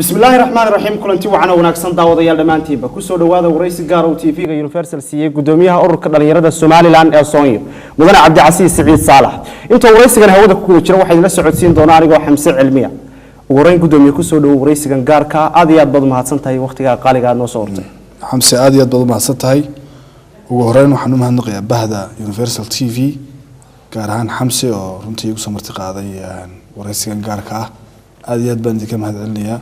بسم الله الرحمن الرحيم كلنتي وعنا وناكسن داوديال dhamaantiinba ku soo dhawaada waraysi gaar ah TV-ga Universal siiyay gudoomiyaha ururka dhalinyarada Somaliland ee Soonyo mudane Cabdi Casiis Saciid Saalax inta waraysigan hawada ku jira waxay la socodsiin doonaa anigoo Xamse Cilmiya ugu horeyn gudoomiye ku soo dhaw waraysigan gaarka aad iyo aad baad mahadsantahay waqtiga qaaliga aad noo soo hortay Xamse aad iyo aad baad mahadsantahay ugu horeyn waxaan u mahadnaqayaa bahda Universal TV gaar ahaan Xamse oo runtii igu soo marti qaaday waraysigan gaarka ah aad iyo aad baan idinka mahadcelinayaa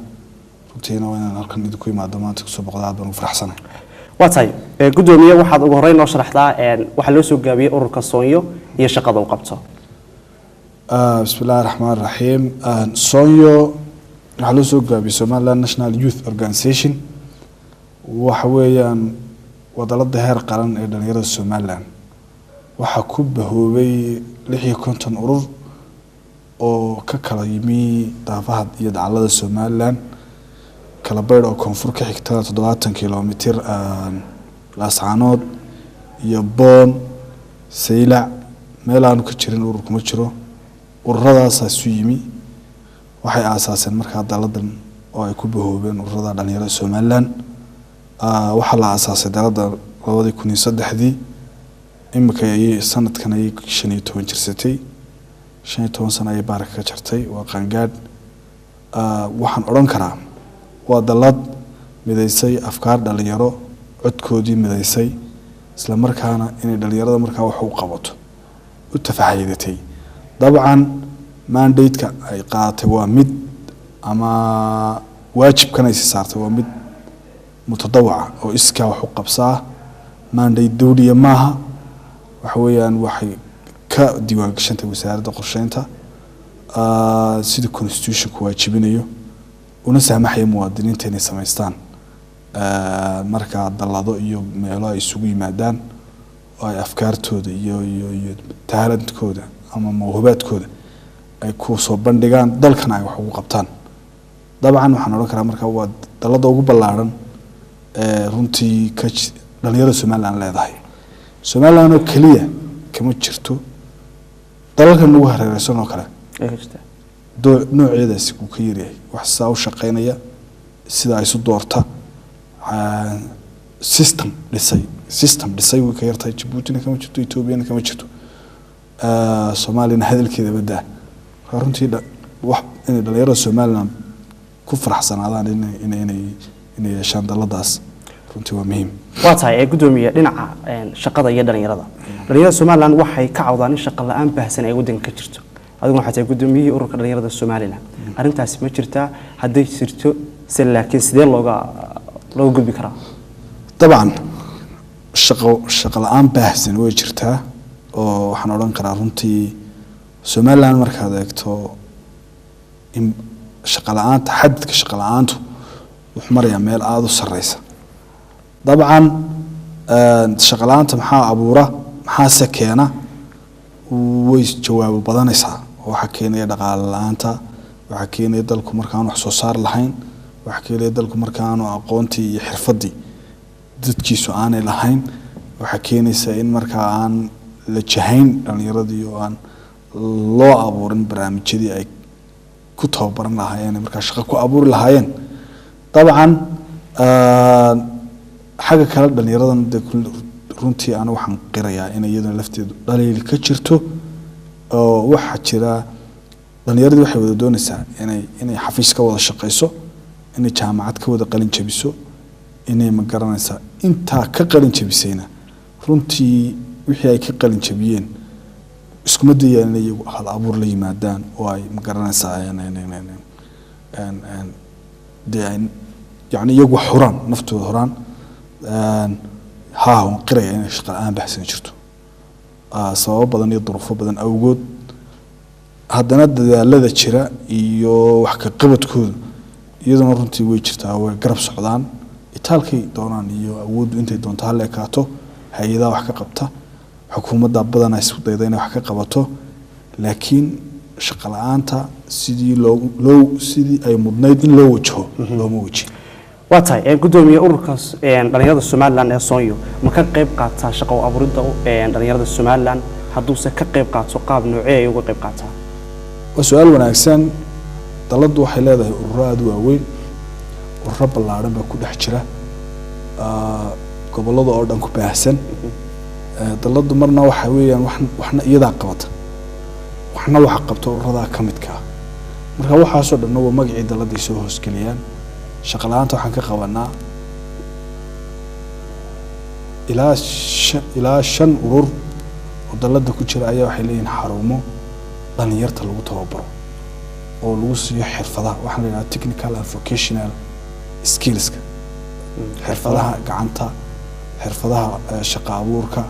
runtiina waan halkan idinku imaado maanta ku soo boqdaad baan u faraxsanahay waatay gudoomiye waxaad ugu horeyn noo sharaxdaa waxa loo soo gaabiyay ururka Soonyo iyo shaqada uu qabto bismillaahir rahmaanir rahiim Soonyo waxa loo soo gaabiyay Somaliland National Youth Organization waxa weeyaan wadalada heer qaran ee dhalinyarada Somaliland waxa ku bahoobay 56 urur oo ka kala yimi daafaha iyo dacallada Somaliland kala beer oo koonfur ka xigta 70 kilomitir laascaanood iyo boon saylac meel aan ka jirin urur kuma jiro ururadaas isu yimi waxay aasaaseen markaa daladan oo ay ku bahoobeen ururada dhalinyarada Somaliland waxa la aasaasay dalada 2003 imika ay sanadkan ay 15 jirsatay 15 sano ay baarka ka jirtay waa qangaad waxaan oran karaa waa dalad midaysay afkaar dhalinyaro codkoodii midaysay isla markaana inay dhalinyarada markaa wax u qabato u tafaahidatay dabcan mandate-ka ay qaadatay waa mid ama waajibkan ay saartay waa mid mutadawaca oo iska wax u qabsaa mandate dawliya maaha waxa weeyaan waxay ka diiwaan gashantay wasaaradda qorsheynta sida constitution ku waajibinayo una saamaxay muwaadiniinta inay sameystaan marka dalado iyo meelo ay isugu yimaadaan oo ay afkaartooda iyo talentkooda ama mawhubaadkooda ay ku soo bandhigaan dalkan ay wax ugu qabtaan dabcan waxaan oran karaa marka waa dalada ugu ballaaran runtii ka dhalinyarada Somaliland leedahay Somaliland oo kaliya kama jirto dalalkan ugu hareeraysan oo kale noocyadaasi ku ka yahay wax saaw shaqeynaya sida ay soo doorta system dhisay way ka yartay Djibouti kama jirto Ethiopia kama jirto Soomaaliya hadalkeeda badaa runtii wax in dhalinyarada Somaliland ku faraxsanaadaan inay yeeshaan daladaas runtii waa muhiim waatahay gudoomiye dhinaca shaqada iyo dhalinyarada Somaliland waxay ka cawdaan in shaqo la'aan baahsan ay wadanka ka jirto adigu waxa tahay gudoomiyihii ururka dhalinyarada Somaliland arintaas ma jirtaa haday jirto laakiin sidee loo gudbi karaa dabcan shaqo la'aan baahsan way jirtaa oo waxaan oran karaa runtii Somaliland markaad eegto in shaqo la'aanta xadka shaqo la'aantu wuxuu marayaa meel aad u sareysa dabcan shaqo la'aanta maxaa abuura maxaa sakeena way jawaab badanaysaa waxa keenaya dhaqaale la'aanta waxa keenaya dalku markaan wax soo saar lahayn waxa keenaya dalku markaan aqoontii iyo xirfadii dadkiisu aanay lahayn waxa keenaysa in markaa aan la jahayn dhalinyaradii oo aan loo abuurin barnaamijyadii ay ku tababaran lahaayeen markaa shaqo ku abuuri lahaayeen dabcan xaga kale dhalinyaradan runtii aan waxaan qirayaa in iyadoo lafteedu dhaliil ka jirto oo waxa jira dhalinyaradu waxay wada doonaysaa inay xafiis ka wada shaqeyso inay jaamacad ka wada qalin jabiso inay ma garanaysaa inta ka qalin jabisayna runtii wixii ay ka qalin jabiyeen isku madayaan inay hal abuur la yimaadaan oo ay ma garanaysaa yani iyagu xuraan naftooda xuraan ها قرية إن شغل أنا بحسن شرته صواب بدن يضرفه بدن أوجود هذا ند الذي شراء يو وحكي قبض كود يدا مرنتي ويشرتها وقرب سعودان إيطالكي دوران يو أود أنت دون تعلق كاتو هيدا وحكي قبته حكومة بدن يسود يدين وحكي قبته لكن شغل أنت سيدي لو سيدي أي مدنيد لو وجهه لو موجه waatahay gudoomiye ururkaas dhalinyarada Somaliland ee Soonyo ma ka qayb qaataa shaqo abuuridda dhalinyarada Somaliland hadduu se ka qayb qaato qaab noocee ay uga qayb qaataa su'aal wanaagsan daladu waxay leedahay ururo aad u waaweyn ururo ballaaran baa ku dhex jira gobollada oo dhan ku baahsan dalladdu marna waxa weeyaan waxna iyadaa qabata waxna waxa qabta ururadaa ka midka ah marka waxaasoo dhanna waa magacii dalladii soo hoosgeliyaan shaqo la'aanta waxaan ka qabanaa ilaa shan urur oo dalladda ku jira ayaa waxay leeyihiin xarumo dhalinyarta lagu tababaro oo lagu siiyo xirfadaha waxaan la yidhaha technical and vocational skillska xirfadaha gacanta xirfadaha shaqo abuurka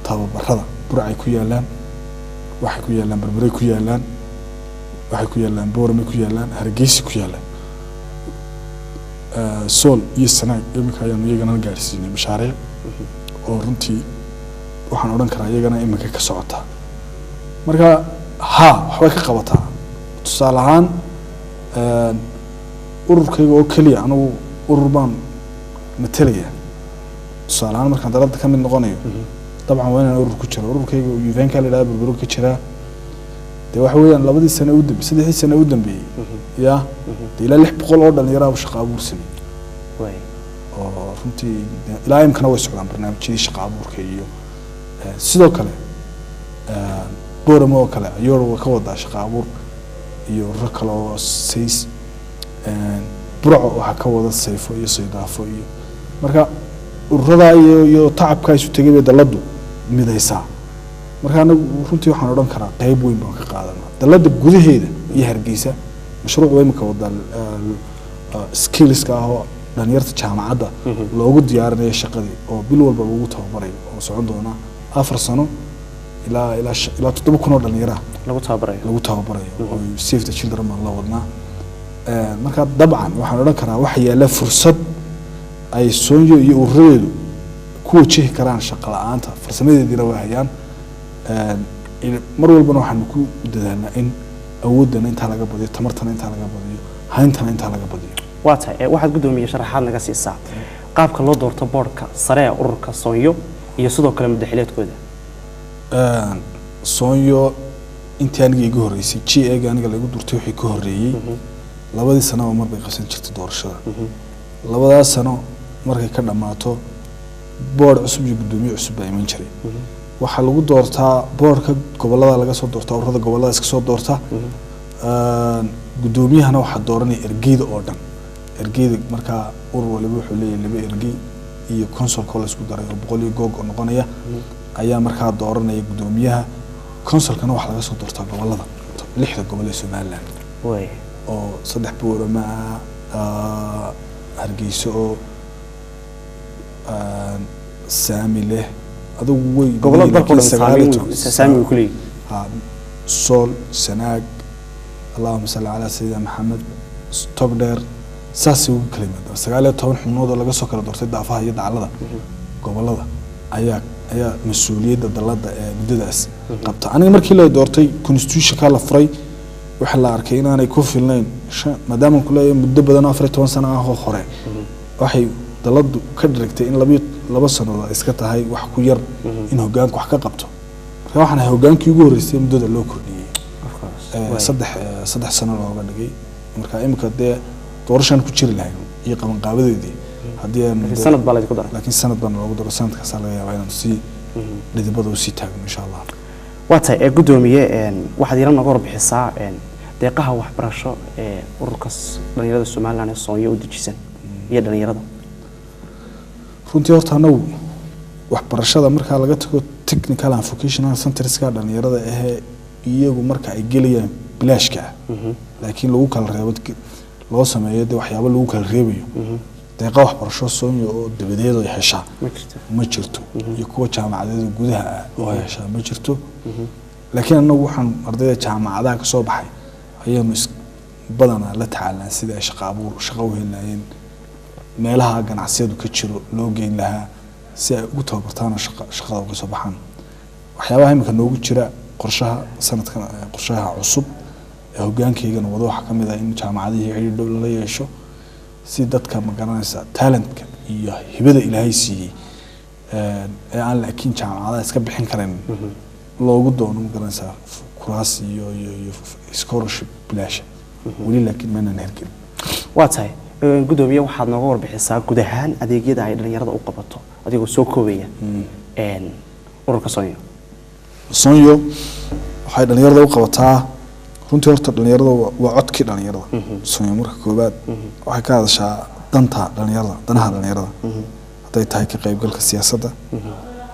tababarada burcay ku yaalaan waxay ku yaalaan barbaray ku yaalaan waxay ku yaalaan boorame ku yaalaan hargeysa ku yaalaan sool iyo sanaag iminka ayaanu iyagana gaarsiinay mashaariic oo runtii waxaan odhan karaa iyagana iminka ka socotaa marka waxbay ka qabataa tusaale ahaan ururkayga oo keliya anigu urur baan matalaya tusaale ahaan markaan dalada ka mid noqonayo dabcan waa inaan urur ku jiro ururkayga yuvenka la yidhaha burburo ka jiraa dee waxa weeyaan 2 sano u dambeeyey 3 sano u dambeeyey ya dee ilaa 600 oo dhalinyaro shaqo abuur sameeyay oo runtii ilaa imkana way socdaan barnaamijyadii shaqo abuurka iyo sidoo kale booramo oo kale ayuu ka wadaa shaqo abuur iyo ururo kale oo says burco waxa ka wada sayfo iyo saydaafo iyo marka ururada iyo tacabka isu tagay bay daladu midaysaa marka anagu runtii waxaan odhan karaa qayb weyn baan ka qaadanaa dalada gudaheeda iyo hargeysa mashruuc weyn ka wada skillska oo dhalinyarta jaamacadda loogu diyaarinayo shaqadii oo bil walba lagu tababarayo oo socon doona 4 sano ilaa 7,000 oo dhalinyaro lagu tababarayo oo Save the Children baan la wadnaa marka dabcan waxaan odhan karaa waxa yaala fursad ay Soonyo iyo ururadeedu ku wajihi karaan shaqo la'aanta farsamadeedina waa hayaan mar walbana waxaan ku dadaalnaa in awoodana inta laga badiyo tamartana inta laga badiyo hayntana inta laga badiyo waxaad gudoomiye sharaxaad naga siisaa qaabka loo doorto boardka sare ee ururka Soonyo iyo sidoo kale madaxweynaadkooda Soonyo intii aniga igu horeysay GA aniga lagu durtay wixii ka horeeyay 2 sano oo mar bay qabsan jirtay doorashada 2 sano markay ka dhamaato board cusub iyo gudoomiye cusub ay iman jiray waxa lagu doortaa boardka gobolada laga soo doortaa ururada gobolada iska soo doorta gudoomiyahana waxa dooranay ergeyda oo dhan ergeyda marka urur waliba wuxuu leeyahay 2 ergey iyo council kale isku daray oo 100 goog oo noqonaya ayaa marka dooranaya gudoomiyaha councilkana waxa laga soo doortaa gobolada 6 gobol ee Soomaaliland oo 3 boorama hargeysa oo saamile adoo way gobolada dalka saamil kulli sool sanaag allahumma salli ala sayyidina maxamed togdheer saasi ugu kalimaad 19 xubnood oo laga soo kala doortay daafaha iyo dacalada gobolada ayaa mas'uuliyadda dalada ee muddadaas qabta aniga markii la doortay constitution ka la furay waxa la arkay inaanay ku filnayn maadaama ku leeyahay muddo badan 14 sano ah oo hore waxay daladu ka dhigtay in 2 sano iska tahay wax ku yar in hoggaanku wax ka qabto marka waxaan hoggaankii ugu horeysay muddada loo kordhiyay saddex sano looga dhigay marka imika dee doorashan ku jiri lahayn iyo qaban qaabadeedii hadii sanad baa la isku daray laakiin sanad baan loogu daro sanadka laga yaabaa inaan si dhidibada u sii taagno insha Allah waata gudoomiye waxaad yara naga warbixisaa deeqaha waxbarasho ee ururka dhalinyarada Soomaaliland ee Soonyo u dejisan iyo dhalinyarada runtii horta anagu waxbarashada marka laga tago technical and vocational centerska dhalinyarada iyagu marka ay gelayaan bilaashka laakiin lagu kala reebo loo sameeyo waxyaabo lagu kala reebayo deeqa waxbarasho Soonyo oo dabadeed ay heshaa ma jirto iyo kuwa jaamacadeed gudaha oo heshaa ma jirto laakiin anagu waxaan ardayda jaamacadaha ka soo baxay ayaanu badana la tacaalaan sida ay shaqo u helayeen meelaha ganacsiyadu ka jiro loo geyn lahaa si ay ugu tababartaan shaqada uga soo baxaan waxyaabaha imika noogu jira qorshaha sanadkan qorshaha cusub ee hoggaankeygana wada waxa kamid ah in jaamacadaha xiriir dhow la yeesho si dadka ma garanaysa talentka iyo hibada Ilaahay siiyay ee aan laakiin jaamacadaha iska bixin karin loogu doono ma garanaysa kuraas iyo scholarship bilaash wali laakiin ma aanan helin waa tahay gudoomiye waxaad nooga warbixisaa guud ahaan adeegyada ay dhalinyarada u qabato adigoo soo koobaya ururka Soonyo waxay dhalinyarada u qabataa runtii horta dhalinyarada waa codkii dhalinyarada Soonyo marka koobaad waxay ka hadashaa danaha dhalinyarada haday tahay ka qaybgalka siyaasadda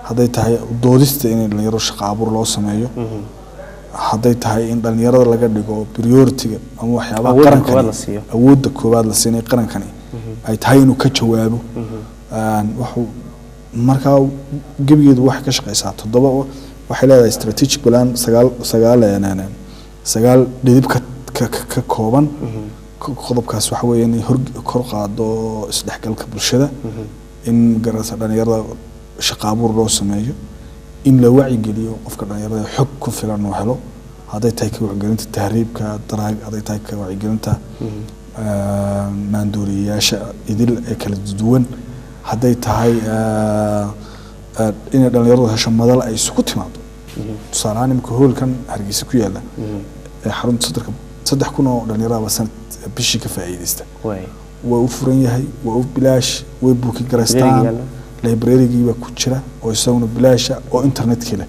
haday tahay doodista in dhalinyarada shaqo abuur loo sameeyo haday tahay in dhalinyarada laga dhigo priority-ga ama waxyaabaha qaranka awoodda koobaad la siinay qarankani ay tahay inuu ka jawaabo wuxuu marka gabigeedu wax ka shaqeysaa 7 waxay leedahay strategic plan 9 dhidib ka kooban qodobkaas waxa weeye in kor qaado isdhexgalka bulshada in garasa dhalinyarada shaqo abuur loo sameeyo in la wacyi geliyo qofka dhalinyarada xog ku filan oo helo haday tahay ka wacyigelinta tahriibka daraag haday tahay ka wacyigelinta maandooriyaasha idil ee kala duwan haday tahay in dhalinyaradu hesho madal ay isku timaado tusaalahaan imka hoolkan Hargeysa ku yaala ee xarunta 3,000 oo dhalinyarada sanad bishii ka faa'iideysta waa u furan yahay waa u bilaash way buuki gareystaan library-giiba ku jira oo isaguna bilaasha oo internet-ka leh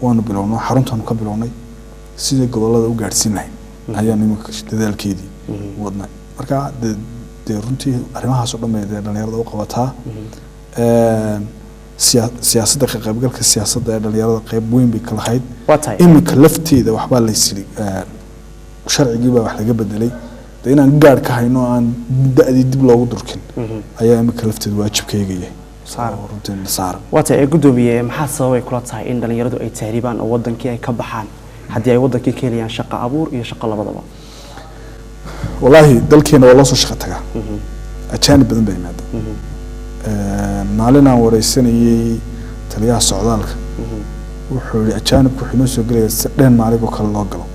waanu bilownay xaruntaanu ka bilownay sidii gobolada u gaarsiin lahayn ayaan imika dadaalkeedii wadnay marka runtii arrimahaas oo dhan bay dhalinyarada u qabataa siyaasadda ka qaybgalka siyaasadda ee dhalinyarada qayb weyn bay ka lahayd imika lafteeda waxbaa la yiri sharcigiiba wax laga bedelay inaan gaar ka hayno aan da'dii dib loogu durkin ayaa imika lafteeda waajibkayga yahay waata ee gudoomiye maxaa sababay kula tahay in dhalinyaradu ay tahriibaan oo wadankii ay ka baxaan haddii ay wadankii ka helayaan shaqo abuur iyo shaqo labadaba wallahi dalkeena waa loo soo shaqo tagaa ajaanib badan bay yimaadaan maalin aan wareysanayay taliyaha socdaalka wuxuu yiri ajaanibku wuxuu noo soo galaya si dhan maaligoo kale loo galo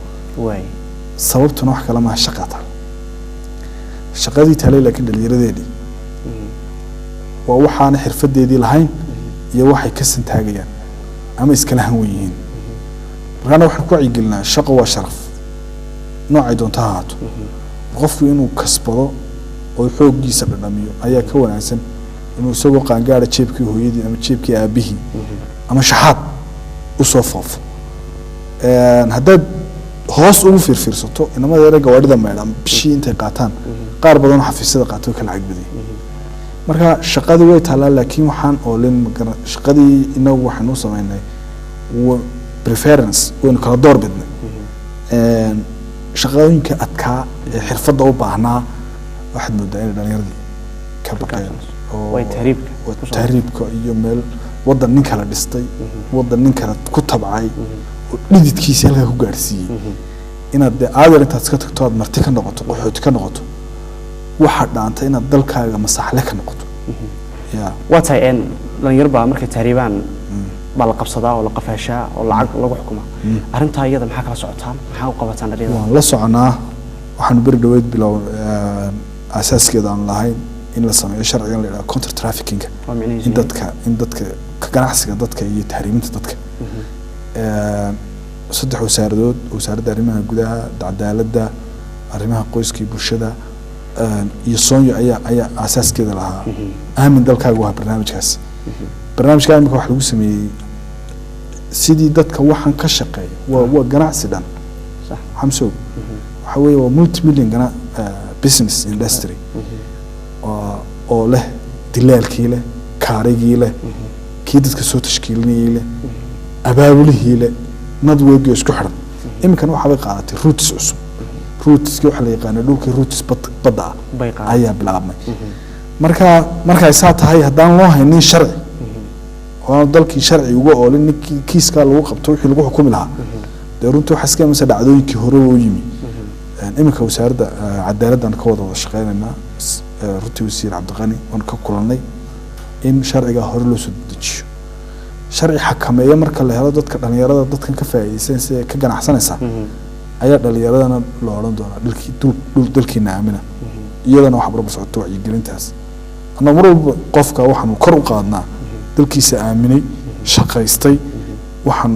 sababtuna wax kale ma shaqataa shaqadii talay laakiin dhalinyaradeedii waa waxaan xirfadeedii lahayn iyo waxay ka santaagayaan ama iskala han weeyeen markaana waxaan ku wacyigelinaa shaqo waa sharaf noocay doonta ha ahaato qofku inuu kasbado oo xooggiisa dhadhamiyo ayaa ka wanaagsan inuu isagoo qaangaara jeebkii hooyadii ama jeebkii aabihii ama shaxaad u soo foofo haddaad hoos ugu fiirfiirsato inamada yara gawaadhida meedhan bishii intay qaataan qaar badan xafiisyada qaato kala cagbadiyay marka shaqadii way taalaa laakiin waxaan oolin shaqadii inagu waxaan u sameynay preference waynu kala door bidnay shaqooyinka adkaa ee xirfadda u baahnaa waxaad moodaa in dhalinyaradii ka baqeen way tahriibka iyo meel wadan nin kala dhistay wadan nin kala ku tabcay oo dhididkiisa halka ku gaarsiiyay inaad aadar intaad iska tagto aad marti ka noqoto qaxooti ka noqoto waxa dhaanta inaad dalkaaga masaxle ka noqoto waata dhalinyar baa markay tahriibaan baa la qabsadaa oo la qafaashaa oo lacag lagu xukumaa arrintaa iyada maxaa kala socotaan maxaa u qabataan dhalinyarada waan la soconaa waxaanu beri dhaweyd bilow asaaskeeda aan lahayn in la sameeyo sharcigan la yiraahdo counter trafficking in dadka ka ganacsiga dadka iyo tahriiminta dadka saddex wasaaradood wasaaradda arrimaha gudaha cadaaladda arrimaha qoyska iyo bulshada iyo Soonyo ayaa asaaskeeda lahaa aamin dalkaaga waa barnaamijkaas barnaamijka imika wax lagu sameeyay sidii dadka waxan ka shaqeeya waa ganacsi dhan sax xamso waxa weeye waa multi-million business industry oo leh dilaalkii leh kaarigii leh kii dadka soo tashkiilinayay leh abaabulihii leh nadweegii isku xiran imikana waxa bay qaadatay roots cusub roots waxa la yaqaan dhulkii roots badda ayaa bilaabmay marka saa tahay hadaan loo haynin sharci oo dalkii sharci uga oolin kiiska lagu qabto wixii lagu xukumi lahaa runtii waxa iska imisa dhacdooyinkii hore oo yimi imika wasaaradda cadaaladdan ka wada shaqeynayna runtii wasiir Cabdiqani oo ka kulanay in sharciga hore loo soo dejiyo sharci xakameeyo marka la helo dadka dhalinyarada dadkan ka faa'iideysan si ka ganacsanaysa ayaa dhalinyaradana loo oran doonaa dalkiina aamina iyadana waxa barbar socoto wacyigelintaas anna mar walba qofka waxaan kor u qaadnaa dalkiisa aaminay shaqaystay waxaan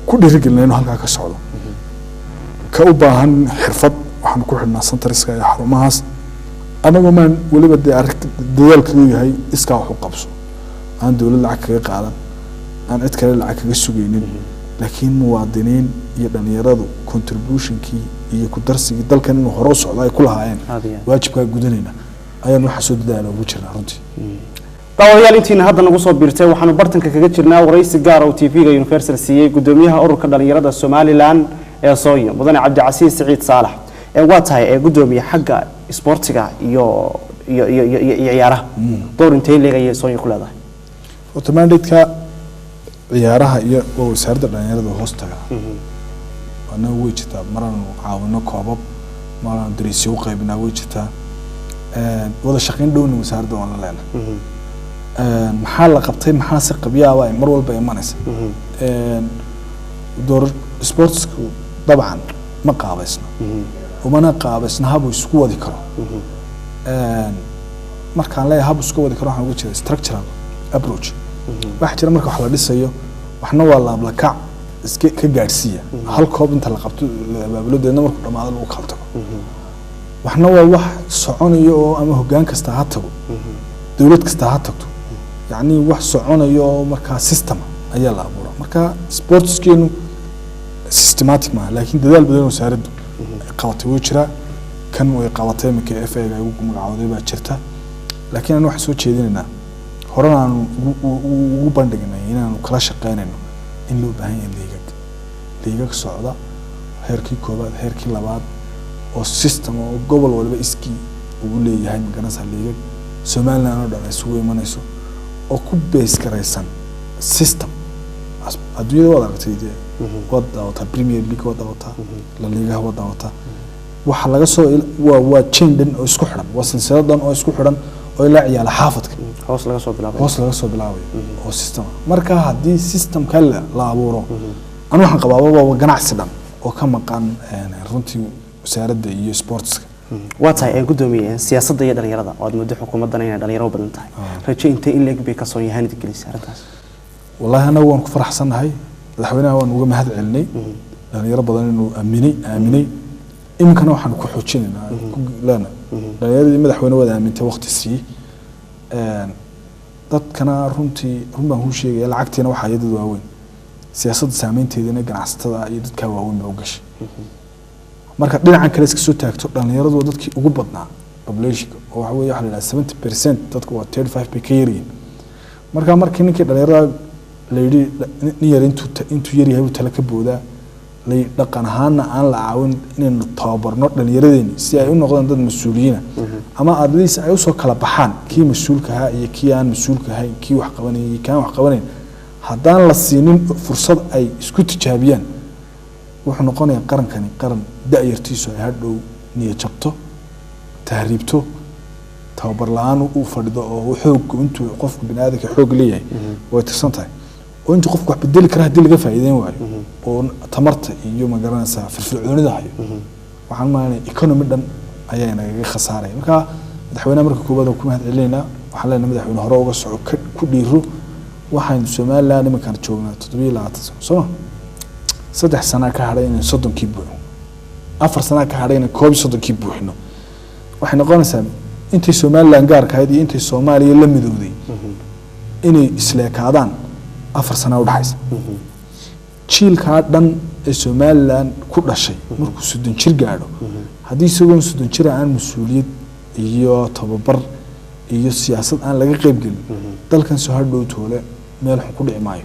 ku dhiirigelinayno halka ka socdo ka u baahan xirfad waxaan ku xidhnaa centriska iyo xarumahaas anagoo maan weliba dee dadaalkadu yahay iskaa wax u qabso aan dowlad lacag kaga qaadan aan cid kale lacag kaga sugaynin laakiin muwaadiniin iyo dhalinyaradu contributionkii iyo ku darsigii dalkan inuu hore u socdo ay ku lahaayeen waajibkaa gudanayna ayaan waxa soo dadaala ugu jirnaa runtii daawadayaal intiina hadda nagu soo biirtay waxaanu bartanka kaga jirnaa waraysi gaar oo TV-ga Universal siiyay gudoomiyaha ururka dhalinyarada Somaliland ee Sooyo mudane Cabdicasiis Siciid Saalax waa tahay gudoomiye xagga sportiga iyo ciyaaraha door intee leeyahay Sooyo ku leedahay automaticka ciyaaraha iyo wasaaradda dhalinyarada hoostaga ana way jirtaa maraan caawino koobab maraan dariisyo u qaybinaa way jirtaa wada shaqayn dhowna wasaaradda waan la leenahay maxaa la qabtay maxaa si qabyaaba ay mar walba imanaysa door sportsku dabcan ma qaabaysna umana qaabaysna habu isku wadi karo markaan leeyahay habu isku wadi karo waxaan ugu jeedaa structural approach waxa jira marka wax la dhisayo waxna waa laablakac iska ka gaarsiiya hal koob inta la qabto abaabulodeedna markuu dhamaado lagu kala tago waxna waa wax soconayo oo ama hoggaan kasta ha tago dowlad kasta ha tagto يعني wax soconayo marka system ayaa la abuuraa marka sportskeenu systematic ma laakiin dadaal badan oo saaradu qabatay way jira kan way qabatay markii FA ay ugu magacawday baa jirta laakiin aan wax soo jeedinayna horena aan ugu bandhignay inaan kala shaqeynayno in loo baahan yahay liiga socda heerkii koobaad heerkii labaad oo system oo gobol walba iskii ugu leeyahay magaranaysa liiga Soomaaliland oo dhan isugu imanayso oo ku base garaysan system adduunyada wada aragtay wada wata Premier League wada wata La Liga wada wata waxa laga soo waa chain oo isku xiran waa silsiladan oo isku xiran oo ilaa ciyaal xaafadka hoos laga soo bilaabay oo system marka hadii system kale la abuuro anu waxaan qabaa waa ganacsi dhan oo ka maqan runtii wasaaradda iyo sportska waatahay gudoomiye siyaasadda iyo dhalinyarada oo muddo xukuumaddan ay dhalinyaro badan tahay rajo intee in leeg bay ka soo yahanid gelisay arrintaas wallahi ana waan ku faraxsanahay madaxweynaha waan uga mahad celinay dhalinyaro badan inuu aaminay imkana waxaan ku xoojinaynaa lana dhalinyaradii madaxweyne wada aamintay waqti sii dadkana runtii baan ku sheegay lacagtiina waxa ay dad waaweyn siyaasadda saameynteedina ganacsatada iyo dadka waaweyn baa u gashay marka dhinacan kale iska soo taagto dhalinyaradu dadkii ugu badnaa population oo waxa weeye waxa la yiraahdaa 70% dadku waa 35 bay ka yaryihiin marka markii ninkii dhalinyarada la yiri nin yar intuu yar yahay tala ka booda la dhaqan ahaana aan la caawin inaynu tababarno dhalinyaradeenii si ay u noqdaan dad mas'uuliyiin ama adliis ay u soo kala baxaan kii mas'uulka ah iyo kii aan mas'uulka ahayn kii wax qabanayay iyo kii aan wax qabanayn haddaan la siinin fursad ay isku tijaabiyaan wuxuu noqonayaa qarankani qaran da'yartiisu ay hadhow niyad jabto tahriibto tababar la'aan uu fadhido oo xoog intuu qofku bini'aadamka xoog leeyahay way tirsan tahay oo intuu qofku wax bedeli kara hadii laga faa'iideyn waayo oo tamarta iyo magaranaysa firfircoonida hayo waxaan maanaynaa economy dhan ayaa inaga khasaaray marka madaxweynaha marka koobaad ku mahad celinayna waxaan leenahay madaxweyne hore uga soco ku dhiiro waxaan Soomaaliland imankan joognaa 27 sano saddex sano ka hadhay in 30 buuxno 4 sano ka hadhay in 30 buuxno waxay noqonaysaa intii Soomaaliland gaarka ahayd iyo intii Soomaaliya la midowday inay isleekaadaan 4 sano u dhaxaysa jiilka dhan ee Soomaaliland ku dhashay markuu 30 jir gaadho hadii isagoo 30 jir aan mas'uuliyad iyo tababar iyo siyaasad aan laga qayb gelin dalkan soo hadhow toole meel xun ku dhici maayo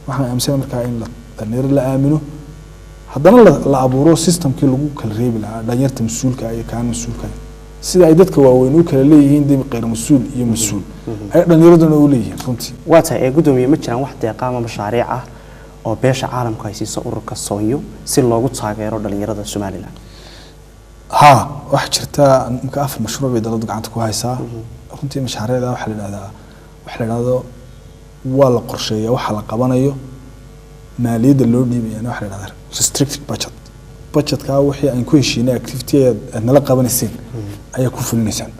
waxaan aaminsan markaa in dhalinyaro la aamino haddana la abuuro systemkii lagu kala reebi lahaa dhalinyarta mas'uulka iyo kaan mas'uulka sida ay dadka waaweyn u kala leeyihiin dib qeyr mas'uul iyo mas'uul ay dhalinyaraduna u leeyihiin runtii waatahay gudoomiye ma jiraan wax deeqaama mashaariic ah oo beesha caalamka ay siiso ururka Sooyo si loogu taageero dhalinyarada Soomaaliland wax jirta marka afar mashruuc ay dawladda gacanta ku haysaa runtii mashaariicda waxa la yiraahdo waa la qorsheeyaa waxa la qabanayo maaliyadda loo dhiibayana waxa la yiraahdaa restricted budgetka wixii aan ku heshiinay activity aan nala qabanayseen ayaa ku fulinaysaan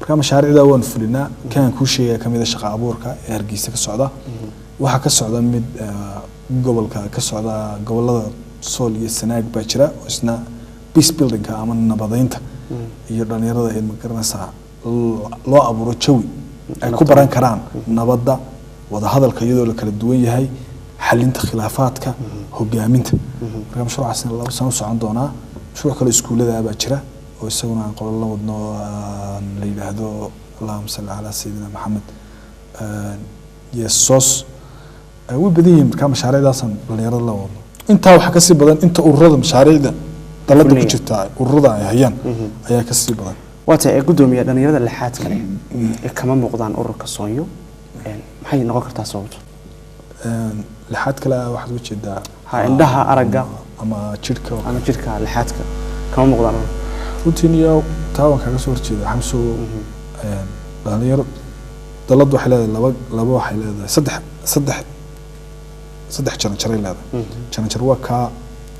marka mashaariicda waan fulinaa kan ku sheegay kamid ah shaqo abuurka ee Hargeysa ka socda waxa ka socda mid gobolka ka socda gobolada Sool iyo Sanaag baa jira isna peace building ama nabadeynta iyo dhalinyarada ay magaranaysaa loo abuuro jawi ay ku baran karaan nabadda wada hadalka iyadoo la kala duwan yahay xalinta khilaafaadka hogaaminta marka mashruucaasina laba sano socon doonaa mashruuc kale iskuulada baa jira oo isaguna aan qolo la wadno la yiraahdo Allahumma salli ala sayyidina Muhammad yeesos way badan yihiin marka mashaariicdaasan dhalinyarada la wadno intaa waxa ka sii badan inta ururada mashaariicda dalada ku jirta ururada ay hayaan ayaa ka sii badan waata ee gudoomiye dhalinyarada lixaad kale ee kama muuqdaan ururka Soonyo maxay noqon kartaa sababto lixaad kale waxa u jeedaa indhaha aragga ama jirka lixaadka kama muuqdaan runtiiniyo taawan kaga soo horjeeda xamso dhalinyaro daladu waxay leedahay laba waxay leedahay saddex jaranjar ay leedahay jaranjar waa ka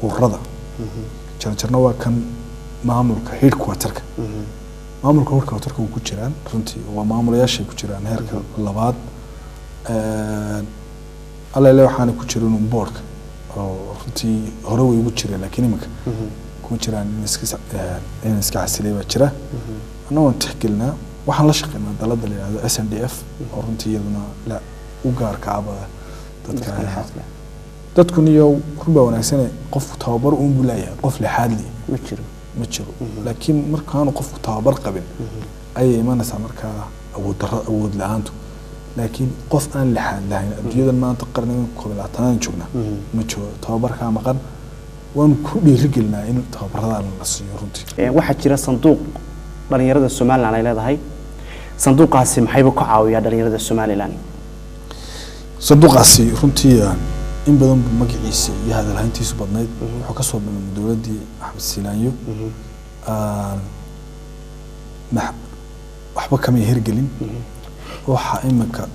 ururada jaranjarna waa kan maamulka headquarterka maamulka headquarterka uu ku jiraan runtii waa maamulayaasha ku jiraan heerka labaad alla ilaa waxaan ku jirin boardka oo runtii hore way ugu jireen laakiin imika ku jiraan in iska xasilay baa jira anoo tixgelina waxaan la shaqeynaa dalada la yiraahdo SNDF oo runtii iyaduna la u gaarka ah dadku niyo ruba wanaagsan qof tababar uu bulaaya qof lixaad li ma jiro laakiin markaan qof tababar qabin ay imanaysaa markaa awood la'aantu laakiin qof aan lixaad lahayn adduunyada maanta qarniga koobaad joogna ma jiro tababarka maqan waan ku dhiirigelinaa in tababarada la siiyo runtii waxa jira sanduuq dhalinyarada Soomaaliland ay leedahay sanduuqaasi maxay ka caawiyaa dhalinyarada Soomaaliland sanduuqaasi runtii in badan magaciisa iyo hadalhayntiisu badnayd wuxuu ka soo bilaabay dawladii Axmed Silaanyo waxba kama hirgelin waxa imika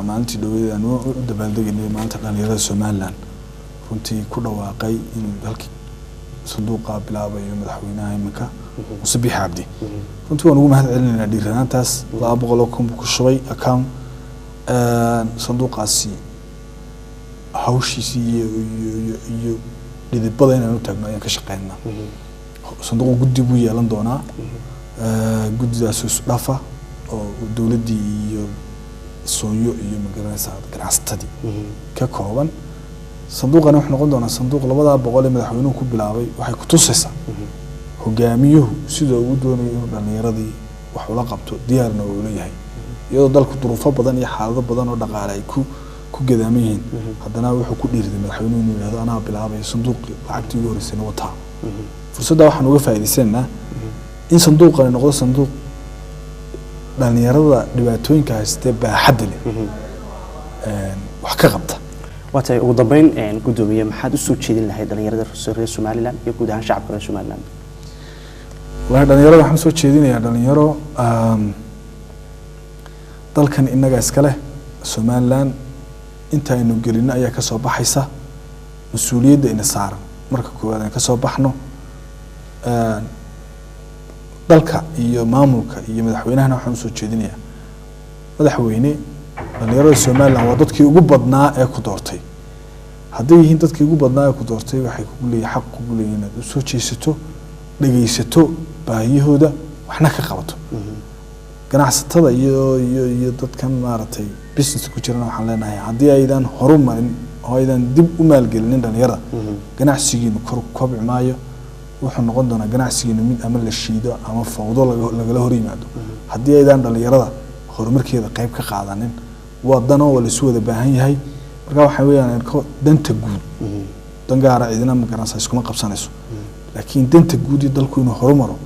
maalintii dawladda u dabaaldegnay maanta dhalinyarada Soomaaliland runtii ku dhawaaqay in dalkii sanduuqa bilaabayo madaxweynaha imika Musabbix Cabdi runtii waan ugu mahadcelinaynaa dhiiranaantaas 200,000 ku shubay account sanduuqaasi hawshiisi iyo dhidibada inaan u taagno ayaan ka shaqeynaa sanduuq guddi buu yeelan doonaa guddidaas isu dhafa oo dawladii iyo Soonyo iyo magaranaysa ganacsatadii ka kooban sanduuqan wuxuu noqon doonaa sanduuq 200 ee madaxweynuhu ku bilaabay waxay ku tusaysaa hogaamiyuhu sida uu doonayo inuu dhalinyaradii wax ula qabto diyaarna uu leeyahay iyadoo dalku duruufo badan iyo xaalado badan oo dhaqaale ay ku gadaaman yihiin haddana wuxuu ku dhiiriday madaxweynuhu inuu yiraahdo anaa bilaabay sanduuqii lacagtii ugu horeysay wataa fursadda waxaan uga faa'iideysanaynaa in sanduuqani noqdo sanduuq dhalinyarada dhibaatooyinka haystee baaxadda leh wax ka qabta waatay ugu dambeyn gudoomiye maxaad u soo jeedin lahayd dhalinyarada reer Soomaaliland iyo guud ahaan shacabka reer Soomaaliland dhalinyarada waxaan soo jeedinayaa dhalinyaro dalkan inaga iska leh Soomaaliland inta aynu gelino ayaa ka soo baxaysa mas'uuliyadda ina saaran marka koowaad aan ka soo baxno dalka iyo maamulka iyo madaxweynaha waxaan soo jeedinayaa madaxweyne dhalinyarada Soomaaliland waa dadkii ugu badnaa ee ku doortay haddii yihiin dadkii ugu badnaa ee ku doortay waxay ku leeyahay xaq ku leeyahay inaad u soo jeesato dhageysato baahiyahooda waxna ka qabato ganacsatada iyo dadkan maaragtay business ku jirana waxaan leenahay haddii aydan horumarin oo aydan dib u maalgelinin dhalinyarada ganacsigiinu kor kobci maayo wuxuu noqon doonaa ganacsigiinu mid ama la shiido ama fawdo lagala hor yimaado haddii aydan dhalinyarada horumarkeeda qayb ka qaadanin wadano wala soo wada baahan yahay marka waxa weeyaan danta guud dan gaar ah idina ma garanaysa iskuma qabsanayso laakiin danta guud ee dalku inuu horumaro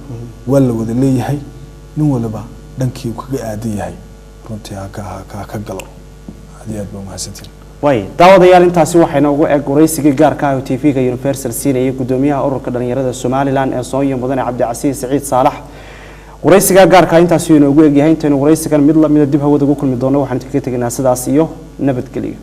waa la wada leeyahay nin walba dhankii uu kaga aadan yahay runtii ka galo aad baa mahadsantiin way daawadayaal intaasi waxayna ugu eeg waraysigii gaarka ah TV-ga Universal siinayay gudoomiyaha ururka dhalinyarada Soomaaliland ee Soonyo Mudane Cabdicasiis Saciid Saalax waraysiga gaarka intaasi inuu ugu eeg yahay intaan waraysigan mid la mid dib hawada ugu kulmi doono waxaan kaga tagnaa sidaas iyo nabadgeliyo.